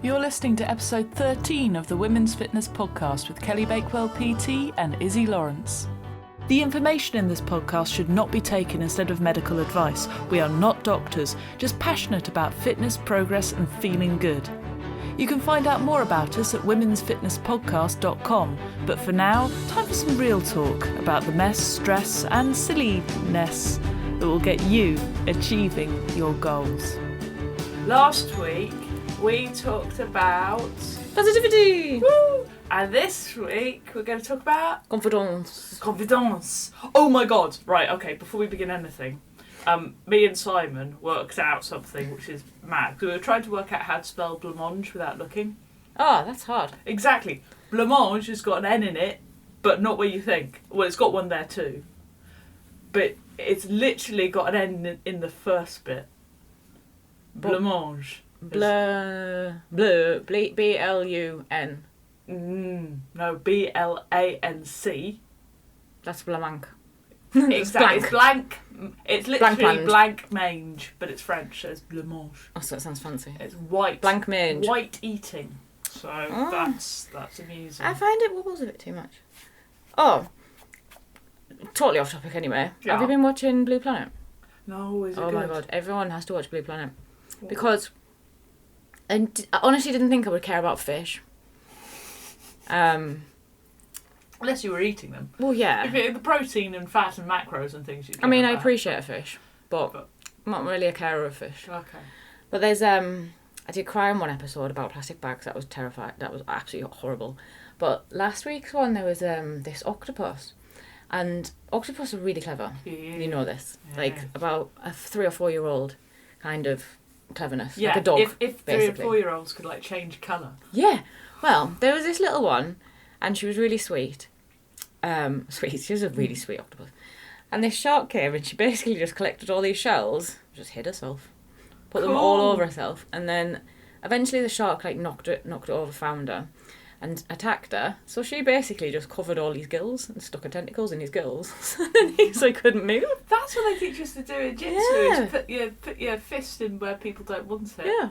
You're listening to episode 13 of the Women's Fitness Podcast with Kelly Bakewell PT and Izzy Lawrence. The information in this podcast should not be taken instead of medical advice. We are not doctors, just passionate about fitness, progress and feeling good. You can find out more about us at womensfitnesspodcast.com, but for now, time for some real talk about the mess, stress and silliness that will get you achieving your goals. Last week, we talked about positivity. Woo! And this week we're going to talk about confidence. Oh my god. Right, okay, before we begin anything, me and Simon worked out something which is mad. We were trying to work out how to spell blancmange without looking. Oh, that's hard. Exactly. Blancmange has got an N in it, but not where you think. Well, it's got one there too. But it's literally got an N in the first bit. Blancmange. Blun. B-L-U-N. No, B-L-A-N-C. That's blanc. Exactly. It's blank. It's literally blanc mange, but it's French, so it's blancmange. Oh, so it sounds fancy. It's white. Blanc mange. White eating. So that's amusing. I find it wobbles a bit too much. Oh. Totally off topic anyway. Yeah. Have you been watching Blue Planet? No, is it good? good? Oh my god, everyone has to watch Blue Planet. Because I honestly didn't think I would care about fish. Unless you were eating them. Well, yeah. If the protein and fat and macros and things you care I mean, I about. appreciate a fish, but I'm not really a carer of fish. Okay. But there's I did cry on one episode about plastic bags. That was terrifying. That was absolutely horrible. But last week's one, there was this octopus. And octopus are really clever. Yeah. You know this. Yeah. Like about a 3 or 4 year old kind of clearness. Yeah, like a dog. If 3 or 4 year olds could like change colour. Yeah. Well, there was this little one and she was really sweet. She was a really sweet octopus. And this shark came and she basically just collected all these shells, just hid herself, put them all over herself, and then eventually the shark like knocked it over, found her, and attacked her. So she basically just covered all his gills and stuck her tentacles in his gills, so he couldn't move. That's what they teach us to do in jitsu. Yeah. Is put your fist in where people don't want it. Yeah.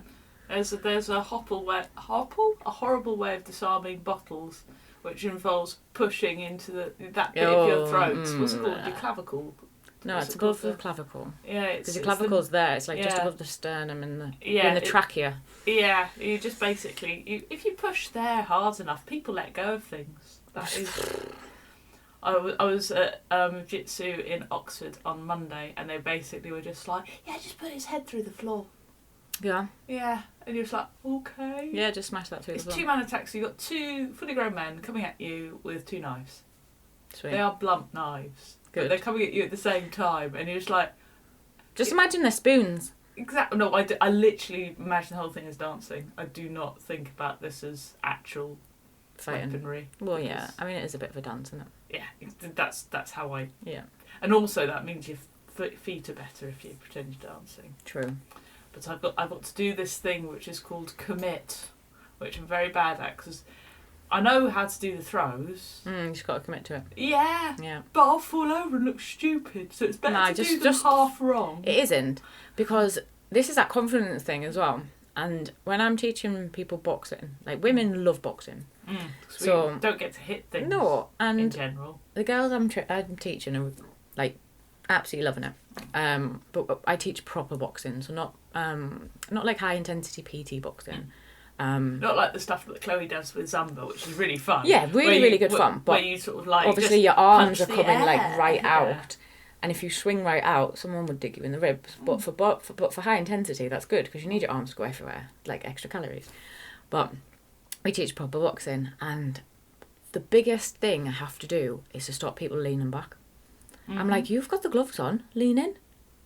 There's a horrible way of disarming bottles, which involves pushing into that bit of your throat. What's it called? Your clavicle. No, it's above the clavicle. Yeah, because your clavicle's there. It's like just above the sternum and the trachea. Yeah, you just basically if you push there hard enough, people let go of things. That is. I was at Jitsu in Oxford on Monday, and they basically were just like, yeah, just put his head through the floor. Yeah. Yeah, and you're just like, okay. Yeah, just smash that through the floor. It's 2-man attack, so you've got 2 fully grown men coming at you with 2 knives. Sweet. They are blunt knives. Good. But they're coming at you at the same time, and you're just like... Just imagine they're spoons. Exactly. No, I literally imagine the whole thing as dancing. I do not think about this as actual fighting. Weaponry. Well, yeah. I mean, it is a bit of a dance, isn't it? Yeah, that's how I... Yeah. And also that means your feet are better if you pretend you're dancing. True. But I've got to do this thing which is called commit, which I'm very bad at because I know how to do the throws. You just got to commit to it. Yeah. Yeah. But I'll fall over and look stupid, so it's better to do them half wrong. It isn't, because this is that confidence thing as well. And when I'm teaching people boxing, like women love boxing. So we don't get to hit things. No, and in general, the girls I'm teaching are like absolutely loving it. But I teach proper boxing, so not like high intensity PT boxing. Not like the stuff that Chloe does with Zumba, which is really fun. Yeah, really good fun. But where you sort of like obviously your arms are coming air. like right out, and if you swing right out, someone would dig you in the ribs. But for high intensity, that's good because you need your arms to go everywhere, like extra calories. But we teach proper boxing, and the biggest thing I have to do is to stop people leaning back. Mm-hmm. I'm like, you've got the gloves on, lean in,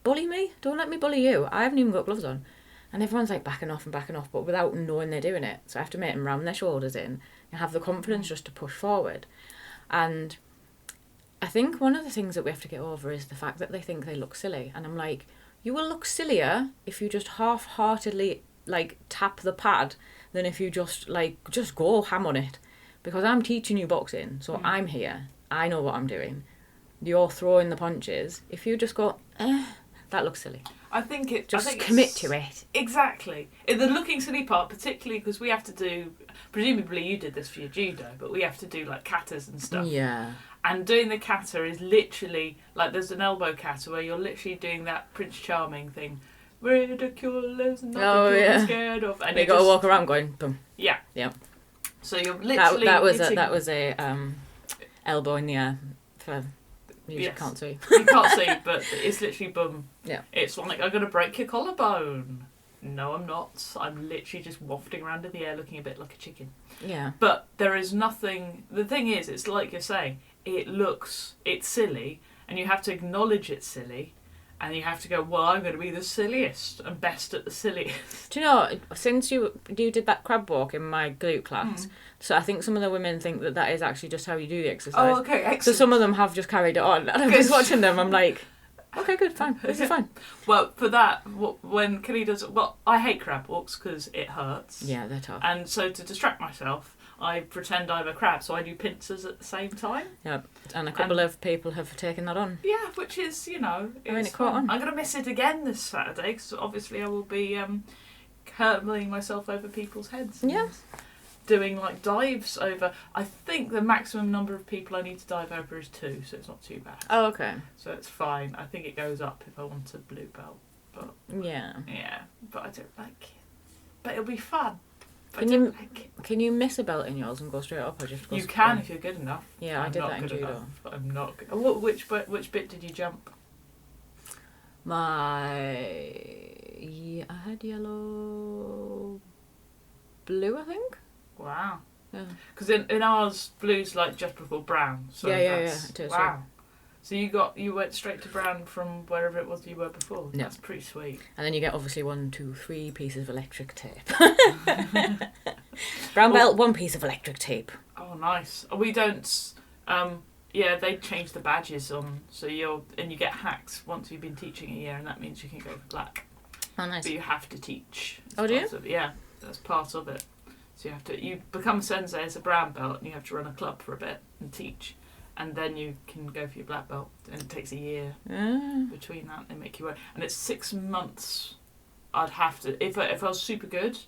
bully me, don't let me bully you. I haven't even got gloves on. And everyone's like backing off, but without knowing they're doing it. So I have to make them ram their shoulders in and have the confidence just to push forward. And I think one of the things that we have to get over is the fact that they think they look silly. And I'm like, you will look sillier if you just half-heartedly like tap the pad than if you just go ham on it. Because I'm teaching you boxing, so I'm here. I know what I'm doing. You're throwing the punches. If you just go, That looks silly. I think it. Just I think commit to it. Exactly. In the looking silly part, particularly because we have to do. Presumably, you did this for your judo, but we have to do like katas and stuff. Yeah. And doing the kata is literally like there's an elbow kata where you're literally doing that Prince Charming thing. Ridiculous, nothing to be scared of. And you got to walk around going boom. Yeah. Yeah. So you're literally that was a elbow in the air for you can't see. You can't see, but it's literally boom. Yeah. It's like I'm gonna break your collarbone. No, I'm not. I'm literally just wafting around in the air, looking a bit like a chicken. Yeah. But there is nothing. The thing is, it's like you're saying. It's silly, and you have to acknowledge it's silly. And you have to go, well, I'm going to be the silliest and best at the silliest. Do you know, since you did that crab walk in my glute class, so I think some of the women think that is actually just how you do the exercise. Oh, okay, excellent. So some of them have just carried it on. And I'm just watching them, I'm like, okay, good, fine, this is fine. Well, for that, when Kelly does... Well, I hate crab walks because it hurts. Yeah, they're tough. And so to distract myself, I pretend I'm a crab, so I do pincers at the same time. Yeah, and a couple of people have taken that on. Yeah, which is, it caught fun. on. I'm going to miss it again this Saturday, because obviously I will be hurtling myself over people's heads. Yeah. Doing, like, dives over... I think the maximum number of people I need to dive over is 2, so it's not too bad. Oh, okay. So it's fine. I think it goes up if I want a blue belt. But yeah, but I don't like it. But it'll be fun. Can you miss a belt in yours and go straight up, or just go? You can if you're good enough. Yeah, I did that in judo. I'm not good. Which bit did you jump? I had yellow, blue, I think. Wow. Yeah. Because in ours, blue's like just before brown. So yeah. It is, wow. So you went straight to brown from wherever it was you were before. Yeah. That's pretty sweet. And then you get obviously 1, 2, 3 pieces of electric tape. Brown belt, 1 piece of electric tape. Oh, nice. We don't. They changed the badges on, so you get hacks once you've been teaching a year, and that means you can go for black. Oh, nice. But you have to teach. Oh, do you? Yeah, that's part of it. So you become a sensei as a brown belt, and you have to run a club for a bit and teach. And then you can go for your black belt, and it takes a year between that. They make you work, and it's 6 months. I'd have to if I was super good,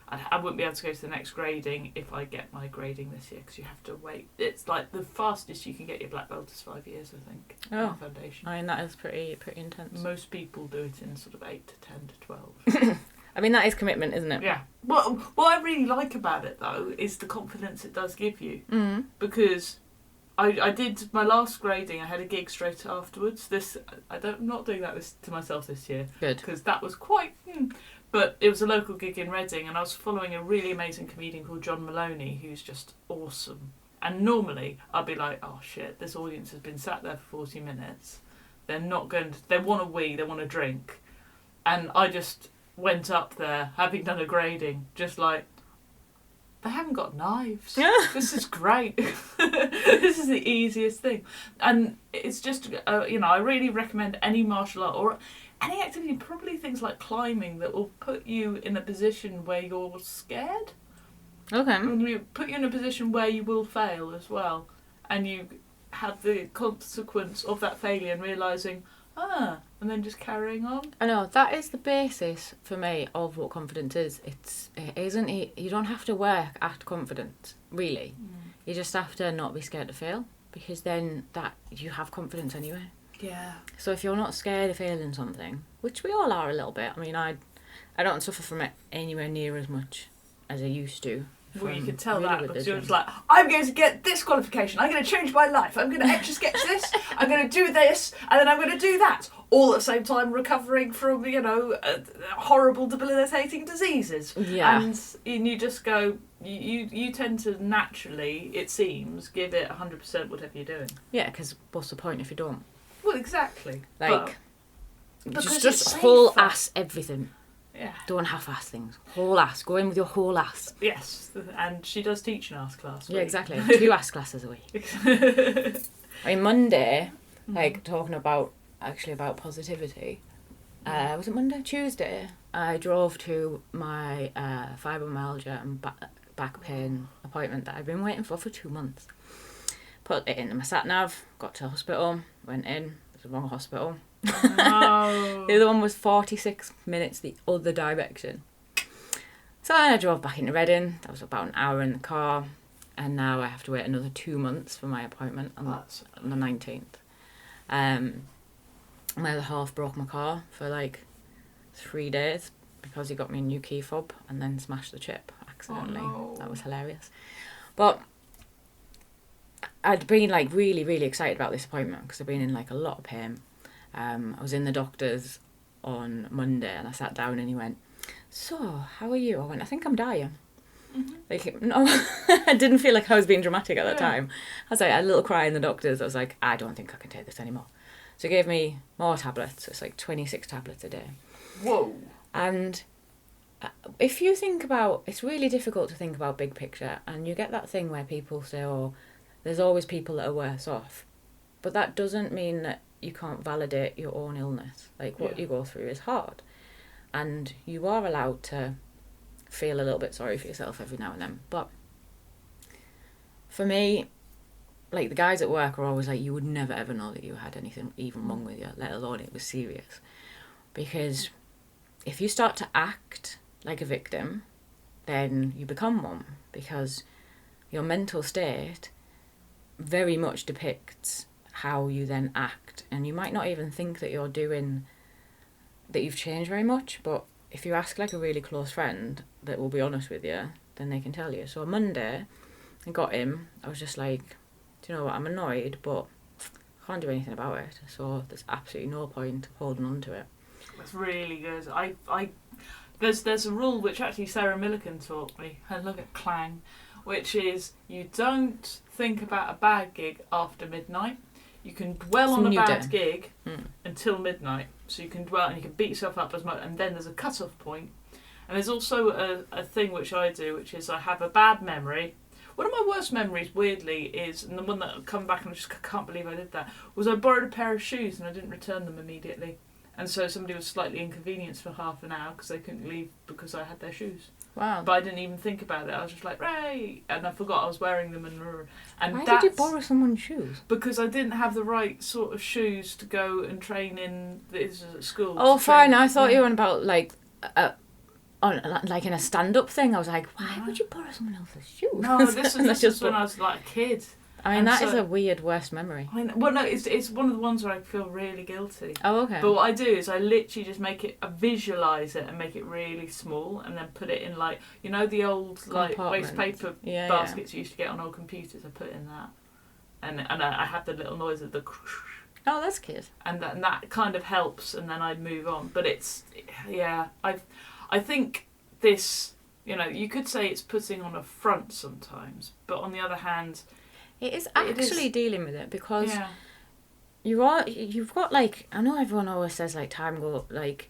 I wouldn't be able to go to the next grading if I get my grading this year, because you have to wait. It's like the fastest you can get your black belt is 5 years, I think. Oh, foundation. I mean, that is pretty intense. Most people do it in sort of 8 to 10 to 12. I mean, that is commitment, isn't it? Yeah. Well, what I really like about it though is the confidence it does give you, because I did my last grading. I had a gig straight afterwards. I'm not doing that to myself this year. Good. Because that was quite... But it was a local gig in Reading, and I was following a really amazing comedian called John Maloney, who's just awesome. And normally I'd be like, oh shit, this audience has been sat there for 40 minutes. They're not going to... They want a wee, they want a drink. And I just went up there, having done a grading, just like... They haven't got knives. This is great. This is the easiest thing. And it's just, I really recommend any martial art or any activity, probably things like climbing, that will put you in a position where you're scared. Okay. And put you in a position where you will fail as well. And you have the consequence of that failure and realising, and then just carrying on. I know, that is the basis for me of what confidence is. You don't have to work at confidence, really. You just have to not be scared to fail, because then that you have confidence anyway. Yeah. So if you're not scared of failing something, which we all are a little bit. I mean, I don't suffer from it anywhere near as much as I used to. Well, you can tell that because you're just like, I'm going to get this qualification, I'm going to change my life, I'm going to etch-a-sketch this, I'm going to do this, and then I'm going to do that, all at the same time recovering from, horrible debilitating diseases. Yeah. And you just go, you tend to naturally, it seems, give it 100% whatever you're doing. Yeah, because what's the point if you don't? Well, exactly. Like, because just whole ass everything. Yeah. Don't half-ass things. Whole ass. Go in with your whole ass. Yes, and she does teach an ass class. Yeah, exactly. 2 ass classes a week. I mean, Monday, talking about positivity. Was it Monday? Tuesday. I drove to my fibromyalgia and back pain appointment that I've been waiting for 2 months. Put it into my sat nav. Got to the hospital. Went in. It was the wrong hospital. No. The other one was 46 minutes the other direction. So then I drove back into Reading. That was about an hour in the car. And now I have to wait another 2 months for my appointment on the 19th. My other half broke my car for like 3 days because he got me a new key fob and then smashed the chip accidentally. Oh, no. That was hilarious. But I'd been like really, really excited about this appointment because I've been in like a lot of pain. I was in the doctor's on Monday and I sat down and he went, "So, how are you?" I went, "I think I'm dying." Mm-hmm. Like, no, I didn't feel like I was being dramatic at that time. I was like, I had a little cry in the doctor's. I was like, I don't think I can take this anymore. So he gave me more tablets. It's like 26 tablets a day. Whoa. And if you think about, it's really difficult to think about big picture, and you get that thing where people say, oh, there's always people that are worse off. But that doesn't mean that you can't validate your own illness. Like, what you go through is hard. And you are allowed to feel a little bit sorry for yourself every now and then. But for me, like, the guys at work are always like, you would never ever know that you had anything even wrong with you, let alone it was serious. Because if you start to act like a victim, then you become one, because your mental state very much depicts how you then act. And you might not even think that you're doing, that you've changed very much, but if you ask like a really close friend that will be honest with you, then they can tell you. So on Monday, I got him, I was just like, do you know what, I'm annoyed, but I can't do anything about it. So there's absolutely no point holding on to it. That's really good. There's a rule which actually Sarah Millican taught me, and look at clang, which is you don't think about a bad gig after midnight. You can dwell on a bad gig until midnight. So you can dwell and you can beat yourself up as much, and then there's a cut-off point. And there's also a thing which I do, which is I have a bad memory. One of my worst memories, weirdly, is, and the one that I've come back and I just can't believe I did that, was I borrowed a pair of shoes and I didn't return them immediately. And so somebody was slightly inconvenienced for half an hour because they couldn't leave because I had their shoes. Wow. But I didn't even think about it. I was just like, "Ray!" And I forgot I was wearing them. And why did you borrow someone's shoes? Because I didn't have the right sort of shoes to go and train in this at school. Oh, fine. I thought you were on about like like in a stand-up thing. I was like, why would you borrow someone else's shoes? No, this was when I was like a kid. I mean, that is a weird worst memory. Well, no, it's one of the ones where I feel really guilty. Oh, okay. But what I do is I literally just I visualise it and make it really small, and then put it in, like, you know, the old like waste paper baskets you used to get on old computers. I put it in that, and I have the little noise of the. Oh, that's cute. And that kind of helps, and then I'd move on. But I think this, you know, you could say it's putting on a front sometimes, but on the other hand, it is actually dealing with it, because you've got, like, I know everyone always says like time go, like,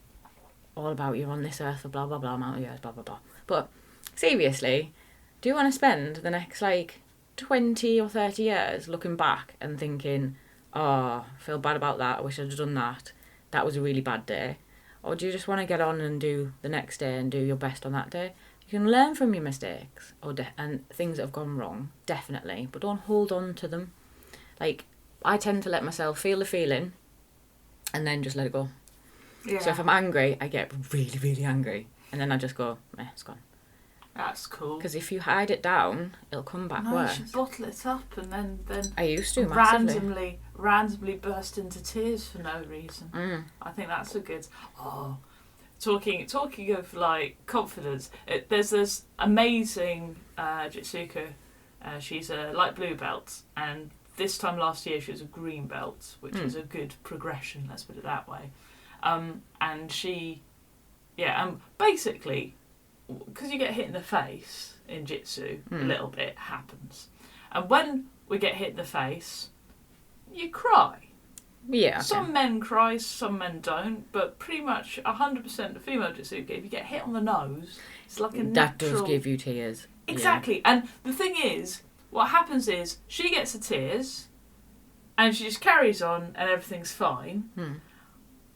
all about you're on this earth for blah blah blah amount of years, blah blah blah. But seriously, do you want to spend the next like 20 or 30 years looking back and thinking, oh, I feel bad about that, I wish I'd have done that, that was a really bad day? Or do you just want to get on and do the next day and do your best on that day? You can learn from your mistakes and things that have gone wrong, definitely, but don't hold on to them. Like, I tend to let myself feel the feeling and then just let it go. Yeah. So if I'm angry, I get really, really angry, and then I just go, it's gone. That's cool. Because if you hide it down, it'll come back worse. You should bottle it up and then I used to randomly burst into tears for no reason. I think that's a good. Talking of like confidence, there's this amazing Jitsuko. She's a light blue belt, and this time last year she was a green belt, which is a good progression. Let's put it that way. And she, basically, because you get hit in the face in Jitsu, a little bit happens, and when we get hit in the face, you cry. Yeah. Okay. Some men cry, some men don't, but pretty much 100% of female Jitsuke, if you get hit on the nose, it's like a natural... That does give you tears. Exactly. Yeah. And the thing is, what happens is, she gets the tears, and she just carries on, and everything's fine.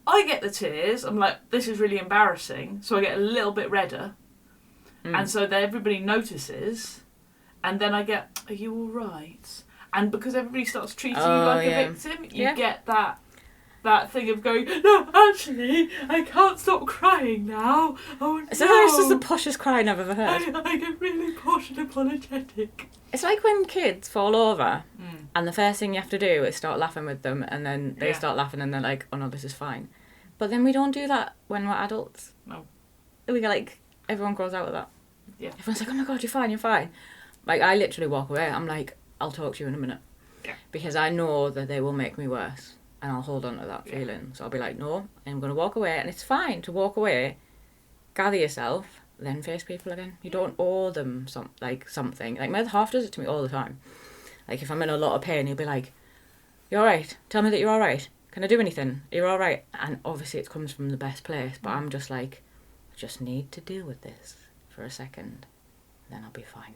I get the tears, I'm like, this is really embarrassing, so I get a little bit redder, and so then everybody notices, and then I get, are you all right? And because everybody starts treating you like a victim, you get that that thing of going, no, actually, I can't stop crying now. Oh no. So this is the poshest crying I've ever heard. I get really posh and apologetic. It's like when kids fall over and the first thing you have to do is start laughing with them, and then they start laughing and they're like, oh no, this is fine. But then we don't do that when we're adults. No. We get like, everyone grows out of that. Yeah. Everyone's like, oh my God, you're fine, you're fine. Like, I literally walk away. I'm like, I'll talk to you in a minute. Yeah. Because I know that they will make me worse. And I'll hold on to that feeling. So I'll be like, no, I'm going to walk away. And it's fine to walk away, gather yourself, then face people again. You don't owe them something. Like, my other half does it to me all the time. Like, if I'm in a lot of pain, he'll be like, you alright? Tell me that you're alright. Can I do anything? You're alright. And obviously it comes from the best place. But I'm just like, I just need to deal with this for a second. Then I'll be fine.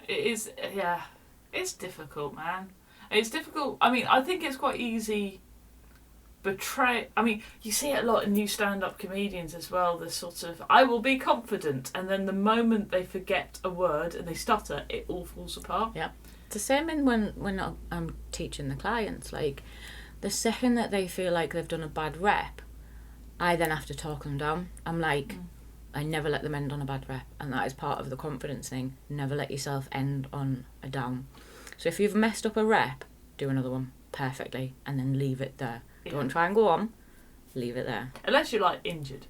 It is, yeah. It's difficult, man. It's difficult. I mean, I think it's quite easy. I mean, you see it a lot in new stand-up comedians as well. This sort of, I will be confident, and then the moment they forget a word and they stutter, it all falls apart. Yeah. It's the same in when I'm teaching the clients. Like, the second that they feel like they've done a bad rep, I then have to talk them down. I'm like, I never let them end on a bad rep, and that is part of the confidence thing. Never let yourself end on a down. So if you've messed up a rep, do another one perfectly, and then leave it there. Yeah. Don't try and go on. Leave it there. Unless you're like injured.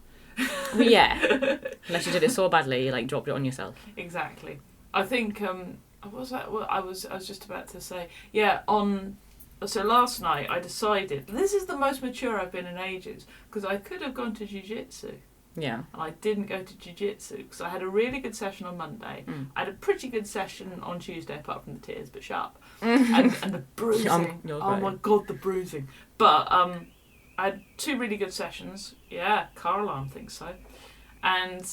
Well, yeah. Unless you did it so badly, you like dropped it on yourself. Exactly. I think what was that? Well, I was just about to say, yeah. So last night I decided this is the most mature I've been in ages, because I could have gone to jiu-jitsu. Yeah. And I didn't go to jiu-jitsu because I had a really good session on Monday. I had a pretty good session on Tuesday, apart from the tears, but shut up. and the bruising. Oh my God, the bruising. But I had 2 really good sessions. Yeah, car alarm thinks so. And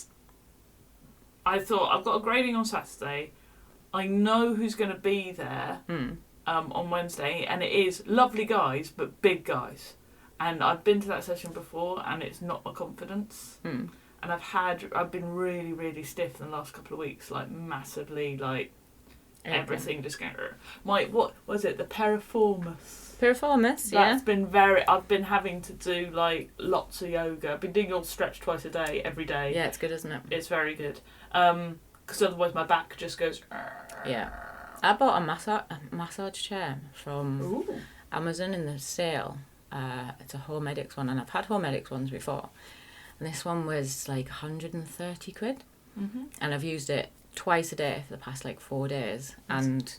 I thought, I've got a grading on Saturday. I know who's going to be there on Wednesday. And it is lovely guys, but big guys. And I've been to that session before, and it's not my confidence. And I've been really, really stiff in the last couple of weeks, like massively, like everything just going. What was it? The piriformis. Piriformis, yeah. That's been I've been having to do like lots of yoga. I've been doing all stretch twice a day, every day. Yeah, it's good, isn't it? It's very good. Because otherwise my back just goes. Yeah. I bought a massage chair from Amazon in the sale. It's a Homedics one, and I've had Homedics ones before, and this one was like 130 quid, and I've used it twice a day for the past like 4 days, and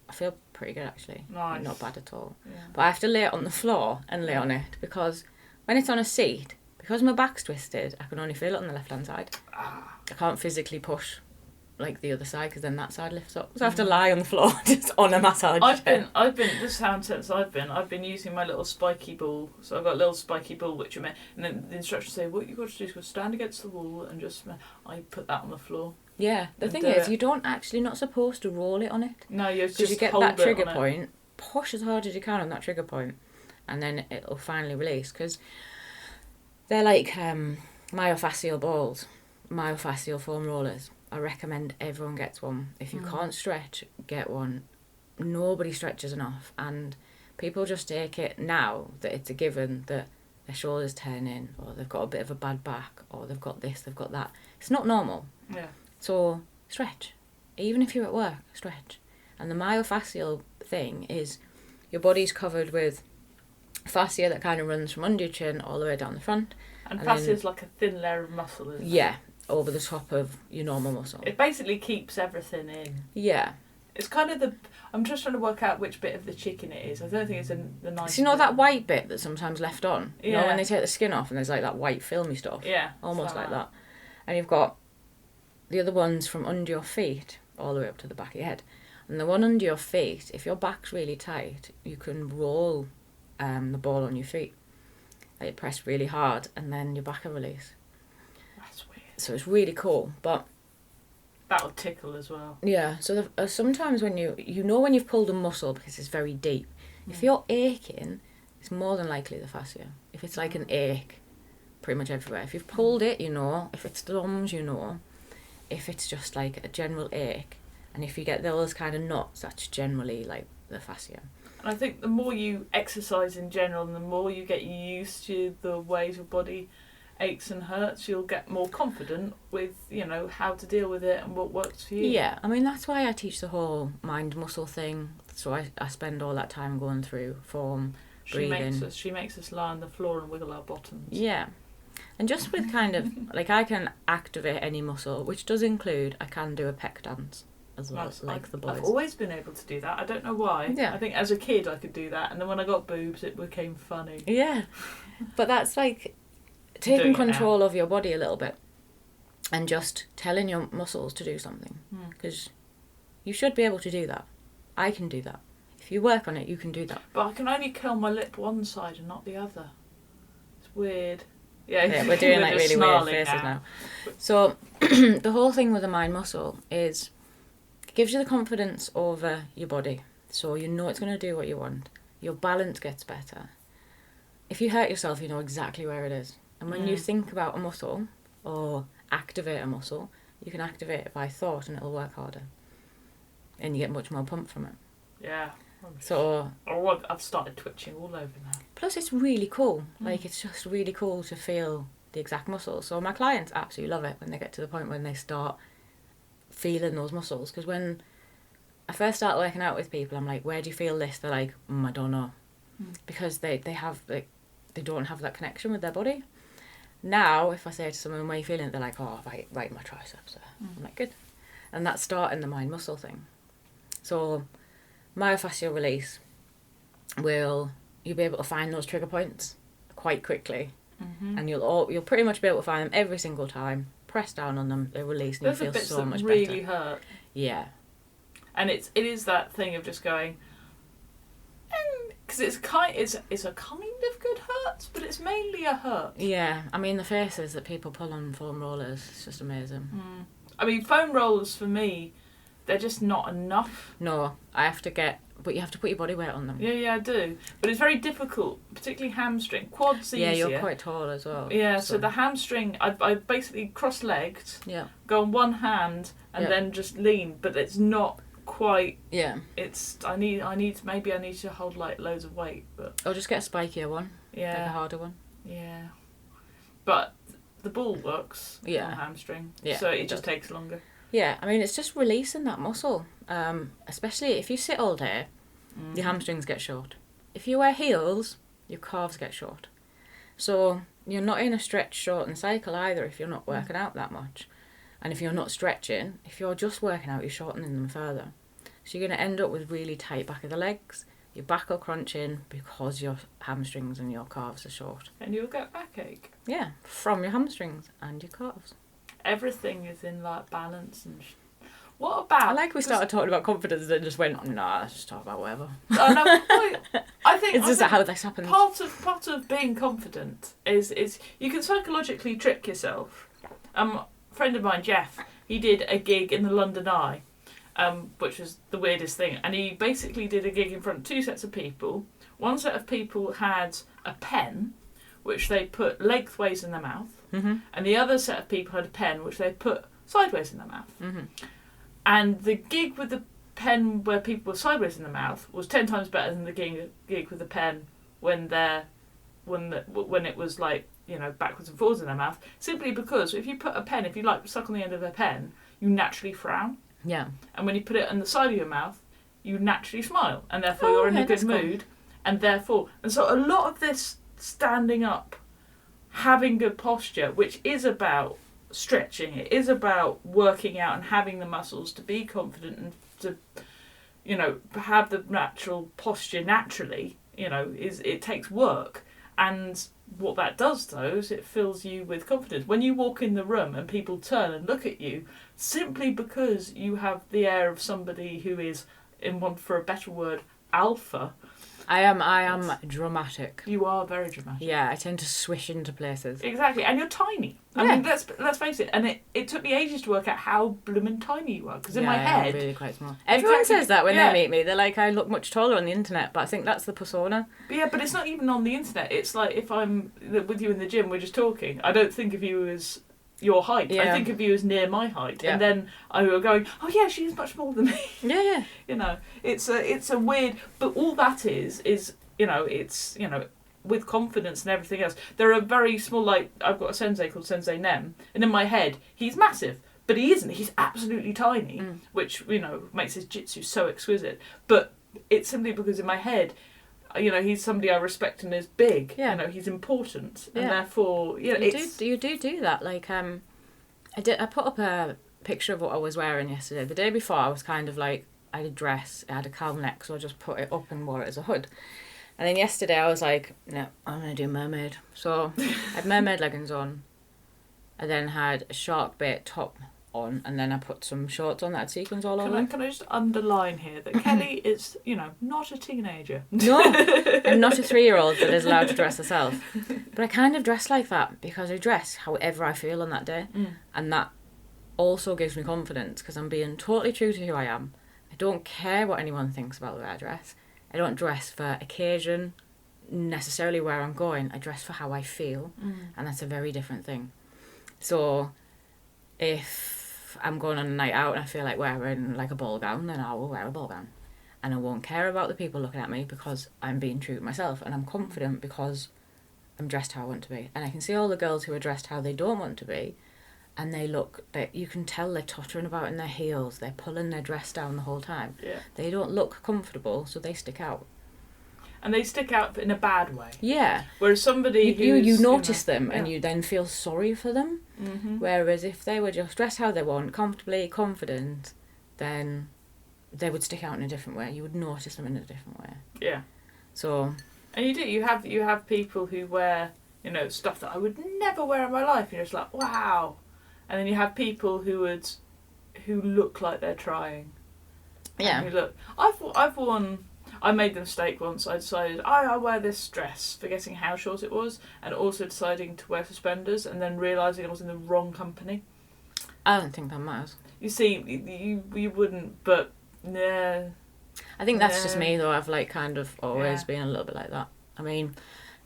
I feel pretty good actually. Nice. Not bad at all. Yeah. But I have to lay it on the floor and lay on it, because when it's on a seat, because my back's twisted, I can only feel it on the left hand side. I can't physically push like the other side, because then that side lifts up. So I have to lie on the floor just on a massage chair. I've been this sound since I've been using my little spiky ball. So I've got a little spiky ball which and then the instructions say what you've got to do is go stand against the wall and just I put that on the floor. Yeah, the thing is, you don't actually not supposed to roll it on it. No, you're just because you get hold that trigger on point, push as hard as you can on that trigger point, and then it'll finally release. Because they're like myofascial balls, myofascial foam rollers. I recommend everyone gets one. If you can't stretch, get one. Nobody stretches enough, and people just take it now that it's a given that their shoulders turn in, or they've got a bit of a bad back, or they've got this, they've got that. It's not normal. Yeah. So stretch. Even if you're at work, stretch. And the myofascial thing is your body's covered with fascia that kind of runs from under your chin all the way down the front. And fascia is like a thin layer of muscle, isn't it? Yeah, over the top of your normal muscle. It basically keeps everything in. Yeah. It's kind of I'm just trying to work out which bit of the chicken it is. I don't think it's the nice. So you know that white bit that's sometimes left on? Yeah. You know when they take the skin off and there's like that white filmy stuff? Yeah. Almost like that. And you've got the other ones from under your feet all the way up to the back of your head. And the one under your feet, if your back's really tight, you can roll the ball on your feet. Like press really hard, and then your back will release. That's weird. So it's really cool, but that'll tickle as well. Yeah. So sometimes when you know when you've pulled a muscle because it's very deep. If you're aching, it's more than likely the fascia. If it's like an ache, pretty much everywhere. If you've pulled it, you know. If it's thumbs, you know. If it's just like a general ache, and if you get those kind of knots, that's generally like the fascia. And I think the more you exercise in general and the more you get used to the ways your body aches and hurts, you'll get more confident with, how to deal with it and what works for you. Yeah, I mean, that's why I teach the whole mind-muscle thing. So I spend all that time going through form, breathing. She makes us lie on the floor and wiggle our bottoms. Yeah. And just with kind of, like, I can activate any muscle, which does include, I can do a pec dance as well, the boys. I've always been able to do that. I don't know why. Yeah. I think as a kid I could do that, and then when I got boobs it became funny. Yeah. But that's like taking control of your body a little bit and just telling your muscles to do something. Because you should be able to do that. I can do that. If you work on it, you can do that. But I can only curl my lip one side and not the other. It's weird. Yeah, we're doing like really weird faces now. So the whole thing with the mind muscle is it gives you the confidence over your body. So you know it's going to do what you want. Your balance gets better. If you hurt yourself, you know exactly where it is. And when you think about a muscle or activate a muscle, you can activate it by thought and it'll work harder. And you get much more pump from it. Yeah. So I've started twitching all over now. Plus it's really cool. Like, it's just really cool to feel the exact muscles. So my clients absolutely love it when they get to the point when they start feeling those muscles. Because when I first start working out with people, I'm like, where do you feel this? They're like, I don't know. Because they have, like, they don't have that connection with their body. Now, if I say to someone, where are you feeling it? They're like, oh, right, my triceps. I'm like, good. And that's starting the mind muscle thing. So myofascial release you'll be able to find those trigger points quite quickly, and you'll pretty much be able to find them every single time. Press down on them, they release, and you feel so much better. Those really hurt. Yeah, and it is that thing of just going, because it's a kind of good hurt, but it's mainly a hurt. Yeah, I mean the faces that people pull on foam rollers, it's just amazing. I mean, foam rollers for me, they're just not enough. No, but you have to put your body weight on them. Yeah, I do. But it's very difficult, particularly hamstring. Quads easier. Yeah, you're quite tall as well. Yeah, so the hamstring, I basically cross-legged, go on one hand, and then just lean, but it's not quite... Yeah. I need to hold, like, loads of weight, but... Or just get a spikier one. Yeah. Like a harder one. Yeah. But the ball works on hamstring, so it just takes longer. Yeah, I mean, it's just releasing that muscle. Especially if you sit all day, your hamstrings get short. If you wear heels, your calves get short. So you're not in a stretch, shorten cycle either if you're not working out that much. And if you're not stretching, if you're just working out, you're shortening them further. So you're going to end up with really tight back of the legs. Your back will crunch in because your hamstrings and your calves are short. And you'll get backache. Yeah, from your hamstrings and your calves. Everything is in like balance and. What about? I like we started talking about confidence and just went, nah, let's just talk about whatever. I think it's just how this happens. Part of being confident is you can psychologically trick yourself. A friend of mine, Jeff, he did a gig in the London Eye, which was the weirdest thing, and he basically did a gig in front of two sets of people. One set of people had a pen, which they put lengthways in their mouth. And the other set of people had a pen which they put sideways in their mouth. And the gig with the pen where people were sideways in the mouth was 10 times better than the gig with the pen when it was like, backwards and forwards in their mouth. Simply because if you like stuck on the end of a pen, you naturally frown. Yeah. And when you put it on the side of your mouth, you naturally smile, and therefore you're in a good mood. Cool. And so a lot of this standing up, having good posture, which is about stretching, it is about working out and having the muscles to be confident and to, have the natural posture naturally, it takes work. And what that does, though, is it fills you with confidence. When you walk in the room and people turn and look at you, simply because you have the air of somebody who is, for a better word, alpha. I am dramatic. You are very dramatic. Yeah, I tend to swish into places. Exactly, and you're tiny. I mean, let's face it. And it took me ages to work out how blooming tiny you are, because in my head, I'm really quite small. Everyone says that when they meet me. They're like, I look much taller on the internet, but I think that's the persona. But it's not even on the internet. It's like if I'm with you in the gym, we're just talking. I don't think of you as your height. Yeah. I think of you as near my height. Yeah. And then I were going, oh yeah, she's much more than me. Yeah. You know, it's a weird, but all that is, it's, with confidence and everything else. There are very small, like, I've got a sensei called Sensei Nem, and in my head, he's massive. But he isn't. He's absolutely tiny, which, makes his jitsu so exquisite. But it's simply because in my head, he's somebody I respect and is big. Yeah. He's important. And therefore, you do that. Like, I put up a picture of what I was wearing yesterday. The day before, I was kind of like, I had a dress, it had a cowl neck, so I just put it up and wore it as a hood. And then yesterday, I was like, no, I'm going to do mermaid. So I had mermaid leggings on. I then had a shark bait top on, and then I put some shorts on that had sequins all over. Can I just underline here that Kelly is, not a teenager. No, I'm not a 3-year-old that is allowed to dress herself. But I kind of dress like that because I dress however I feel on that day. And that also gives me confidence because I'm being totally true to who I am. I don't care what anyone thinks about the way I dress. I don't dress for occasion, necessarily where I'm going. I dress for how I feel, and that's a very different thing. So if I'm going on a night out and I feel like wearing like a ball gown, then I will wear a ball gown. And I won't care about the people looking at me because I'm being true to myself, and I'm confident because I'm dressed how I want to be. And I can see all the girls who are dressed how they don't want to be, and you can tell they're tottering about in their heels, they're pulling their dress down the whole time. Yeah. They don't look comfortable, so they stick out. And they stick out in a bad way. Yeah. Whereas somebody you notice them and you then feel sorry for them. Mm-hmm. Whereas if they were just dressed how they want, comfortably, confident, then they would stick out in a different way. You would notice them in a different way. Yeah. So. And you have people who wear, stuff that I would never wear in my life. You're just like, wow. And then you have people who look like they're trying. Yeah. And who look. I've worn. I made the mistake once. I decided I wear this dress, forgetting how short it was, and also deciding to wear suspenders, and then realising I was in the wrong company. I don't think that matters. You see, you wouldn't, but yeah. I think that's just me though. I've kind of always been a little bit like that. I mean,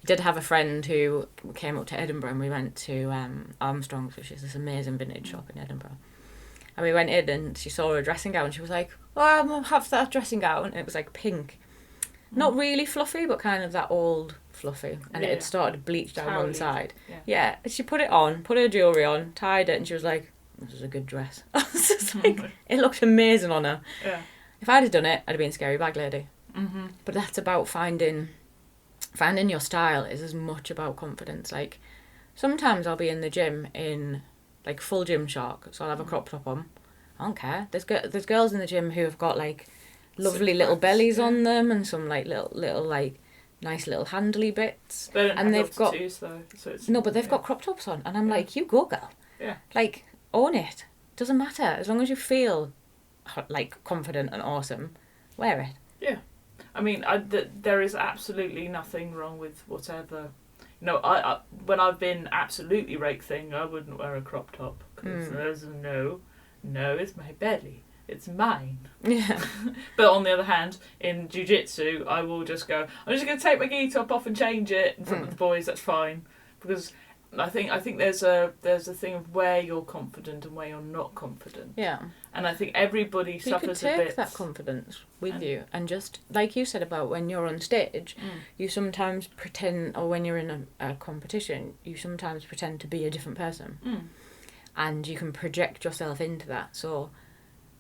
I did have a friend who came up to Edinburgh, and we went to Armstrong's, which is this amazing vintage shop in Edinburgh. And we went in and she saw a dressing gown. She was like, "Oh, I'll have that dressing gown." And it was like pink. Not really fluffy, but kind of that old fluffy. And it had started to bleach down one side. Yeah. And she put it on, put her jewellery on, tied it, and she was like, "This is a good dress." I was just like, it looked amazing on her. Yeah. If I'd have done it, I'd have been scary bag lady. Mm-hmm. But that's about finding your style is as much about confidence. Like, sometimes I'll be in the gym in like full gym shark, so I'll have a crop top on. I don't care. There's girls in the gym who have got like lovely little bellies on them and some like little like nice little handly bits. They don't and have they've got tattoos, though, so it's, no, but they've got crop tops on, and I'm like, you go girl. Yeah. Like, own it. Doesn't matter as long as you feel like confident and awesome. Wear it. Yeah. I mean, there is absolutely nothing wrong with whatever. I when I've been absolutely rake thing, I wouldn't wear a crop top because there's no, it's my belly, it's mine. Yeah. But on the other hand, in jiu-jitsu, I will just go, I'm just going to take my gi top off and change it in front of the boys. That's fine, because I think there's a thing of where you're confident and where you're not confident. Yeah. And I think everybody suffers a bit. You could take that confidence with you, and just like you said about when you're on stage, you sometimes pretend, or when you're in a competition, you sometimes pretend to be a different person, and you can project yourself into that. So,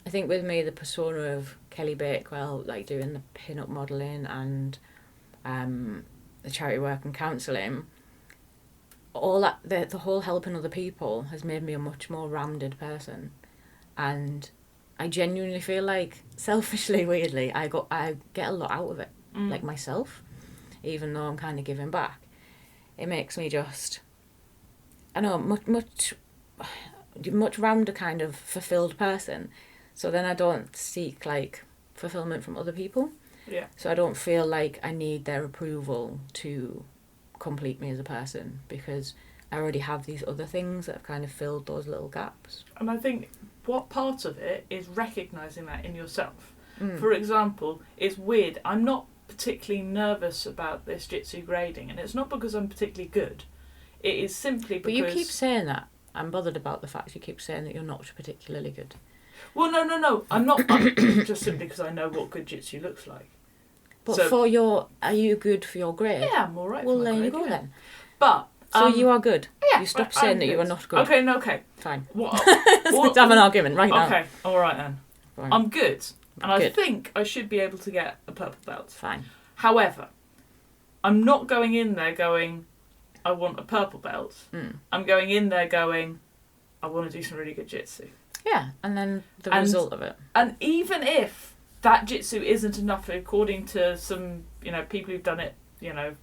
I think with me, the persona of Kelly Bakewell, like doing the pin-up modelling and the charity work and counselling, all that the whole helping other people has made me a much more rounded person. And I genuinely feel like, selfishly, weirdly, I get a lot out of it, like myself, even though I'm kind of giving back. It makes me just, I know, much rounder kind of fulfilled person. So then I don't seek like fulfillment from other people. Yeah. So I don't feel like I need their approval to complete me as a person, because I already have these other things that have kind of filled those little gaps. And I think what part of it is recognising that in yourself. For example, it's weird. I'm not particularly nervous about this jitsu grading, and it's not because I'm particularly good. It is simply because... But you keep saying that, I'm bothered about the fact you keep saying that you're not particularly good. Well, no. I'm not. Just simply because I know what good jitsu looks like. But so, are you good for your grade? Yeah, I'm all right. Well, for my there you grade, go then. But so you are good. Yeah, you stop saying that you are not good. Okay. Fine. Let's have an argument right now. Okay, all right then. Fine. I'm good, and Good. I think I should be able to get a purple belt. Fine. However, I'm not going in there going, I want a purple belt. I'm going in there going, I want to do some really good jitsu. Yeah, and then the result of it. And even if that jitsu isn't enough, according to some, people who've done it,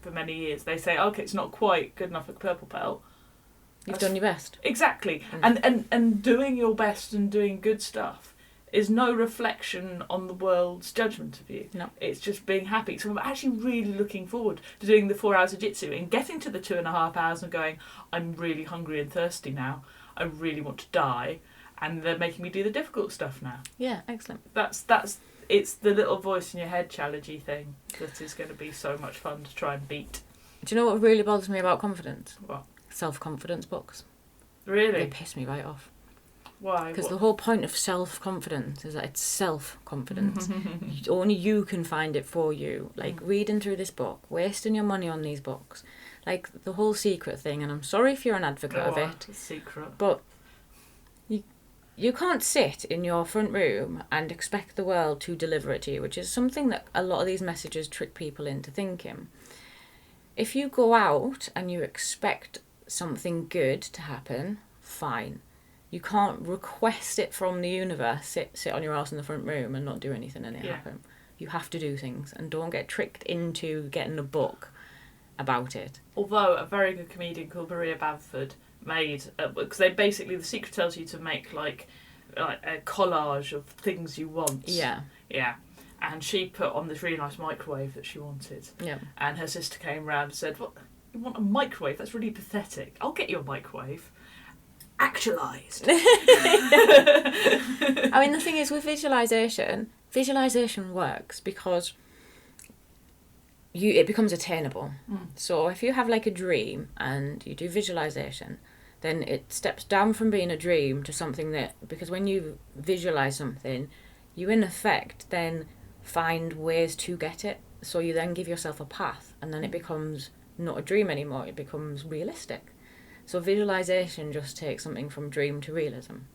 for many years, they say, okay, it's not quite good enough for purple belt. You've done your best. Exactly. And doing your best and doing good stuff is no reflection on the world's judgment of you. No. It's just being happy. So I'm actually really looking forward to doing the 4 hours of jitsu and getting to the 2.5 hours and going, I'm really hungry and thirsty now. I really want to die. And they're making me do the difficult stuff now. Yeah, excellent. It's the little voice in your head challenge-y thing that is going to be so much fun to try and beat. Do you know what really bothers me about confidence? What? Self-confidence books. Really? They piss me right off. Why? Because the whole point of self-confidence is that it's self-confidence. Only you can find it for you. Like, reading through this book, wasting your money on these books. Like, the whole secret thing, and I'm sorry if you're an advocate of it. Secret. But you can't sit in your front room and expect the world to deliver it to you, which is something that a lot of these messages trick people into thinking. If you go out and you expect something good to happen, fine. You can't request it from the universe, sit on your ass in the front room and not do anything and it happen. You have to do things, and don't get tricked into getting a book about it. Although a very good comedian called Maria Bamford made, because the secret tells you to make like a collage of things you want. Yeah. And she put on this really nice microwave that she wanted. Yeah. And her sister came round and said, "What? You want a microwave? That's really pathetic. I'll get you a microwave." Actualised. I mean, the thing is with visualisation works because it becomes attainable. So if you have like a dream and you do visualisation, then it steps down from being a dream to something because when you visualise something, you in effect then find ways to get it. So you then give yourself a path, and then it becomes not a dream anymore, it becomes realistic. So visualisation just takes something from dream to realism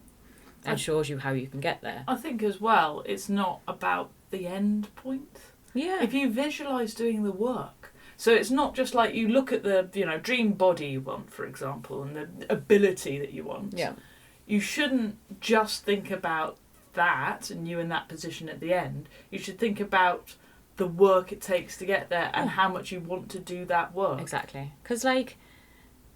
and shows you how you can get there. I think as well, it's not about the end point. Yeah. If you visualise doing the work, so it's not just like you look at the dream body you want, for example, and the ability that you want. Yeah. You shouldn't just think about that and you in that position at the end. You should think about the work it takes to get there and how much you want to do that work. Exactly. Because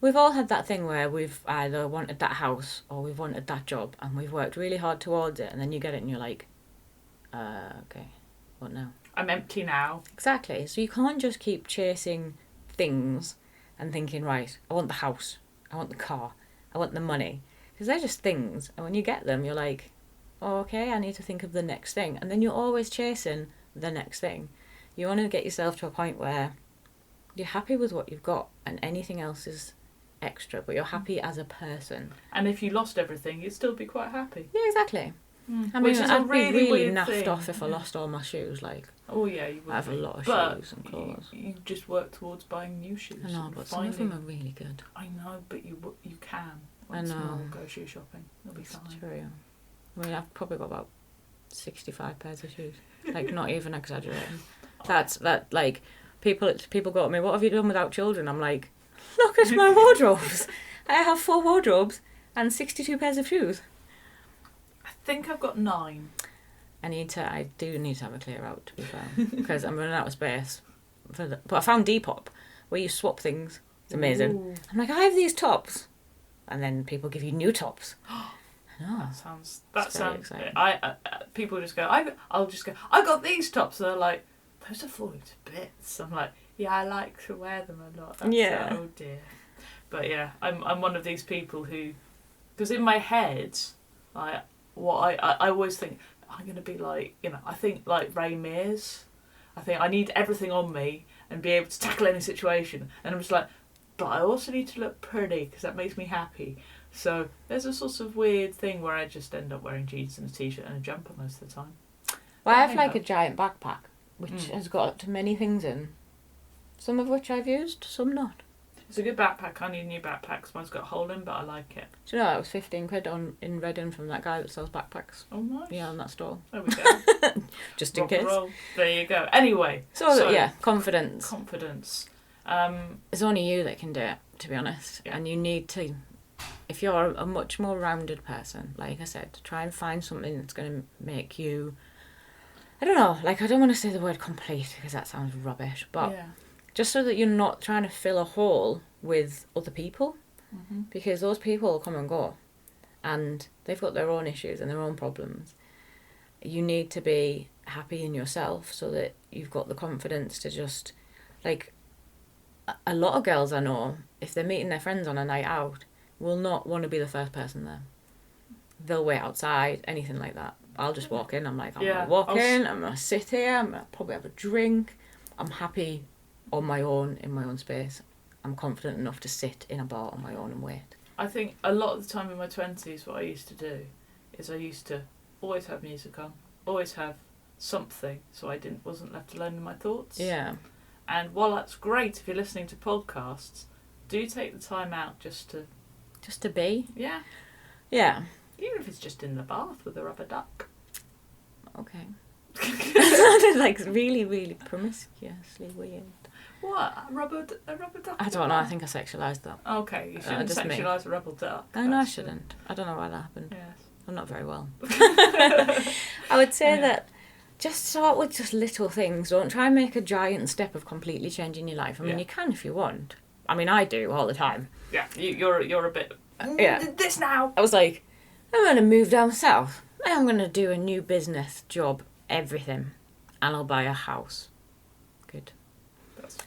we've all had that thing where we've either wanted that house or we've wanted that job and we've worked really hard towards it, and then you get it and you're like, okay, what now? I'm empty now. Exactly. So you can't just keep chasing things and thinking, right, I want the house, I want the car, I want the money. Because they're just things. And when you get them, you're like, oh, okay, I need to think of the next thing. And then you're always chasing the next thing. You want to get yourself to a point where you're happy with what you've got and anything else is extra, but you're happy as a person. And if you lost everything, you'd still be quite happy. Yeah, exactly. I Which mean, is I'd be really naffed thing. off if I lost all my shoes. Oh yeah, you would. I have a lot of shoes and clothes. You just work towards buying new shoes. I know, but some of them are really good. I know, but you can. I know. Go shoe shopping. It'll be fine. True. I mean, I've probably got about 65 pairs of shoes. Not even exaggerating. People go to me, what have you done without children? I'm like, look at my wardrobes. I have 4 wardrobes and 62 pairs of shoes. I think I've got 9. I do need to have a clear out, to be fair, because I'm running out of space. But I found Depop, where you swap things. It's amazing. Ooh. I'm like, I have these tops, and then people give you new tops. No. That sounds exciting. People just go, I'll just go, I got these tops, and they're like, those are falling to bits. I'm like, yeah, I like to wear them a lot. Oh dear. But yeah, I'm one of these people who, because in my head, I always think I'm going to be like, I think like Ray Mears. I think I need everything on me and be able to tackle any situation. And I'm just like, but I also need to look pretty because that makes me happy. So there's a sort of weird thing where I just end up wearing jeans and a t-shirt and a jumper most of the time. Well, I have like a giant backpack, which has got up to many things in. Some of which I've used, some not. It's a good backpack. I need a new backpack. Mine's got a hole in, but I like it. Do you know, it was 15 quid in Reading from that guy that sells backpacks. Oh, nice. Yeah, on that stall. There we go. Just in case. Roll. There you go. Anyway. So yeah, confidence. Confidence. It's only you that can do it, to be honest. Yeah. And you need to, if you're a much more rounded person, like I said, try and find something that's going to make you, I don't know, like I don't want to say the word complete because that sounds rubbish, but just so that you're not trying to fill a hole with other people, because those people will come and go and they've got their own issues and their own problems. You need to be happy in yourself so that you've got the confidence to just, like, a lot of girls I know, if they're meeting their friends on a night out, will not want to be the first person there. They'll wait outside, anything like that. I'll just walk in. I'm like, I'm going to walk in, I'm going to sit here, I'm going to probably have a drink. I'm happy on my own, in my own space. I'm confident enough to sit in a bar on my own and wait. I think a lot of the time in my 20s, what I used to do is I used to always have music on, always have something, so I wasn't left alone in my thoughts. Yeah. And while that's great if you're listening to podcasts, do take the time out just to be. Yeah. Yeah. Even if it's just in the bath with a rubber duck. Okay. That sounded like really, really promiscuously weird. What? A rubber duck? I don't know. I think I sexualised that. Okay, you shouldn't sexualise a rubber duck. I know I shouldn't. I don't know why that happened. Yes. I'm not very well. I would say that just start with just little things. Don't try and make a giant step of completely changing your life. I mean, you can if you want. I mean, I do all the time. Yeah, you're a bit... This now! I was like, I'm going to move down south. I'm going to do a new business, job, everything. And I'll buy a house. Good.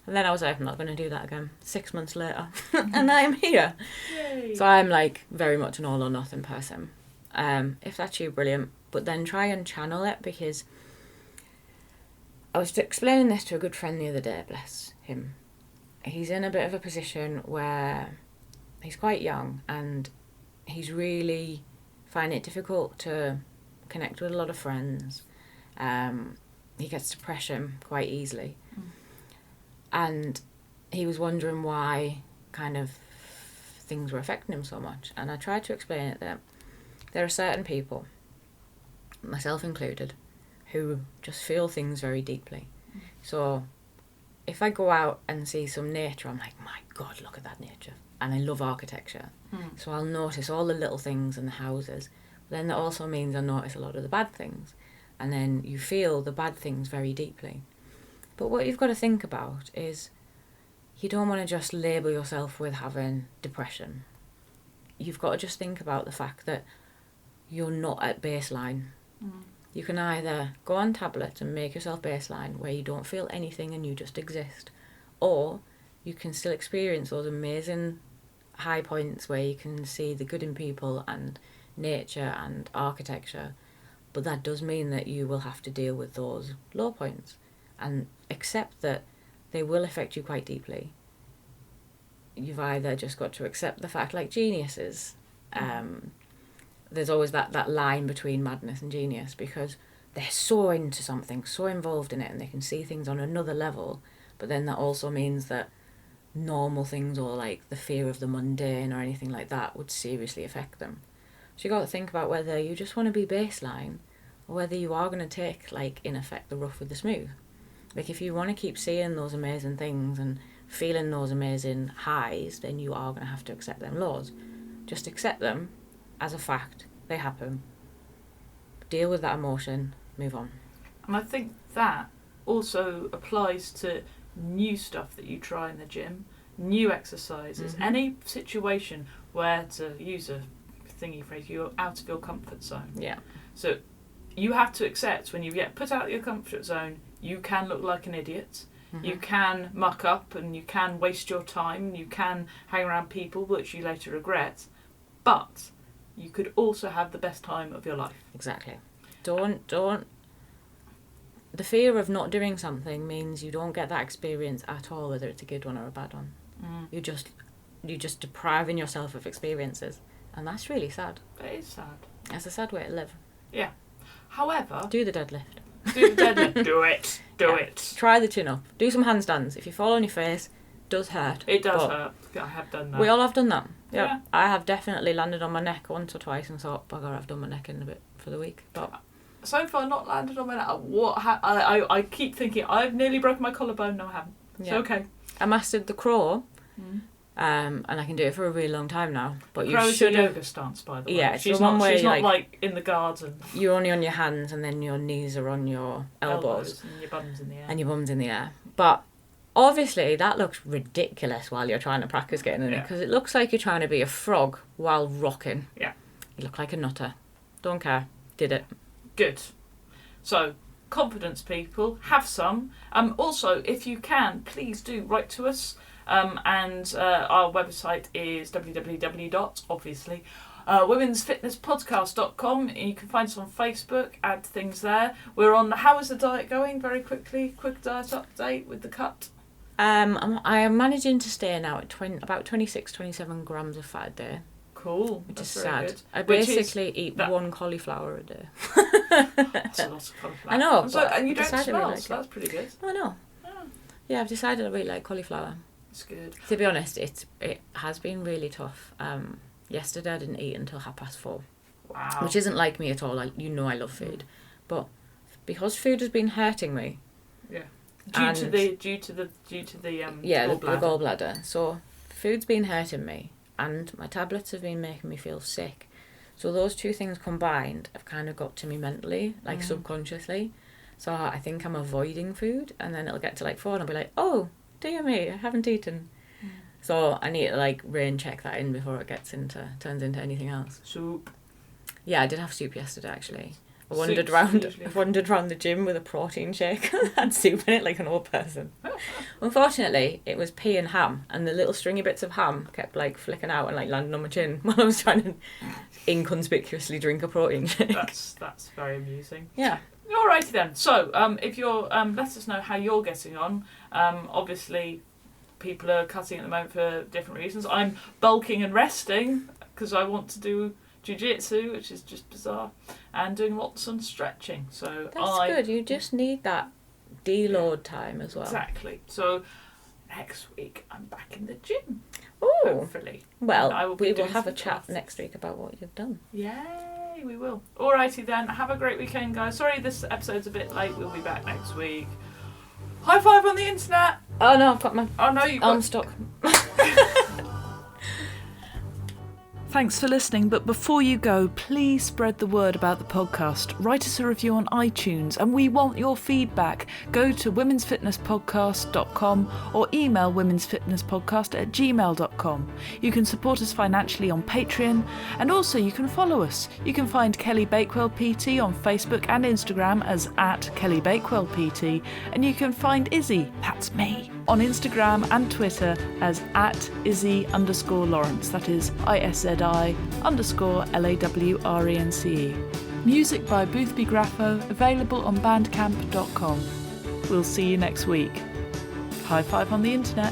And then I was like, I'm not going to do that again. 6 months later. And I'm here. Yay. So I'm like very much an all or nothing person. If that's you, brilliant. But then try and channel it, because I was explaining this to a good friend the other day, bless him. He's in a bit of a position where he's quite young and he's really finding it difficult to connect with a lot of friends. He gets depression quite easily. And he was wondering why kind of things were affecting him so much. And I tried to explain it that there are certain people, myself included, who just feel things very deeply. So if I go out and see some nature, I'm like, my God, look at that nature. And I love architecture. So I'll notice all the little things in the houses. But then that also means I notice a lot of the bad things. And then you feel the bad things very deeply. But what you've got to think about is you don't want to just label yourself with having depression. You've got to just think about the fact that you're not at baseline. You can either go on tablets and make yourself baseline where you don't feel anything and you just exist, or you can still experience those amazing high points where you can see the good in people and nature and architecture, but that does mean that you will have to deal with those low points and accept that they will affect you quite deeply. You've either just got to accept the fact, like geniuses, there's always that line between madness and genius, because they're so into something, so involved in it, and they can see things on another level, but then that also means that normal things or like the fear of the mundane or anything like that would seriously affect them. So you got to think about whether you just want to be baseline or whether you are going to take, like, in effect, the rough with the smooth. Like, if you want to keep seeing those amazing things and feeling those amazing highs, then you are going to have to accept them lows. Just accept them as a fact. They happen. Deal with that emotion. Move on. And I think that also applies to new stuff that you try in the gym, new exercises, any situation where, to use a thingy phrase, you're out of your comfort zone. Yeah. So you have to accept when you get put out of your comfort zone, you can look like an idiot. You can muck up and you can waste your time. You can hang around people which you later regret. But you could also have the best time of your life. Exactly. Don't. The fear of not doing something means you don't get that experience at all, whether it's a good one or a bad one. You're just depriving yourself of experiences. And that's really sad. It is sad. It's a sad way to live. Yeah. However... Do the deadlift. Do the deadlift. Do it. Do it. Try the chin up. Do some handstands. If you fall on your face, it does hurt. It does hurt. I have done that. We all have done that. Yep. Yeah. I have definitely landed on my neck once or twice and thought, bugger, I've done my neck in a bit for the week. But so far, not landed on my neck. I keep thinking, I've nearly broken my collarbone. No, I haven't. It's okay. I mastered the crawl. And I can do it for a really long time now. But you should a yoga stance, by the way. Yeah, she's not like in the garden. You're only on your hands, and then your knees are on your elbows, and your bum's in the air. And your bum's in the air. But obviously, that looks ridiculous while you're trying to practice getting in it, because it looks like you're trying to be a frog while rocking. Yeah. You look like a nutter. Don't care. Did it. Good. So, confidence, people. Have some. Also, if you can, please do write to us. And our website is www.womensfitnesspodcast.com. You can find us on Facebook, add things there. We're on How is the Diet Going? Very quickly, quick diet update with the cut. I am managing to stay now at about 26, 27 grams of fat a day. Cool. Which is sad. Good. I basically eat one cauliflower a day. That's a lot of cauliflower. I know. And you don't smell, like so that's pretty good. Oh, no. Yeah, I've decided I really like cauliflower. It's good. To be honest, it has been really tough. Yesterday I didn't eat until 4:30. Wow. Which isn't like me at all. I love food, but because food has been hurting me. Yeah. Due to the gallbladder. The gallbladder. So food's been hurting me, and my tablets have been making me feel sick. So those two things combined have kind of got to me mentally, like subconsciously. So I think I'm avoiding food, and then it'll get to 4 and I'll be like, oh, dear me, I haven't eaten. So I need to rain check that in before it turns into anything else. Soup. Yeah, I did have soup yesterday actually. I wandered around the gym with a protein shake. I had soup in it like an old person. Unfortunately, it was pea and ham, and the little stringy bits of ham kept flicking out and landing on my chin while I was trying to inconspicuously drink a protein shake. That's very amusing. Yeah. Alrighty then. So, if you're let us know how you're getting on. Obviously, people are cutting at the moment for different reasons. I'm bulking and resting because I want to do jiu-jitsu, which is just bizarre, and doing lots of stretching. So that's good. You just need that deload time as well. Exactly. So next week I'm back in the gym. Oh, hopefully. Well, we will have a chat next week about what you've done. Yay, we will. Alrighty then. Have a great weekend, guys. Sorry this episode's a bit late. We'll be back next week. High five on the internet. Oh no, I've got my arm stuck. Thanks for listening, but before you go, please spread the word about the podcast. Write us a review on iTunes, and we want your feedback. Go to womensfitnesspodcast.com or email womensfitnesspodcast@gmail.com. You can support us financially on Patreon, and also you can follow us. You can find Kelly Bakewell PT on Facebook and Instagram as @KellyBakewellPT, and you can find Izzy, that's me, on Instagram and Twitter as @Izzy_Lawrence, that is IZI_LAWRENCE. Music by Boothby Graffo, available on bandcamp.com. We'll see you next week. High five on the internet.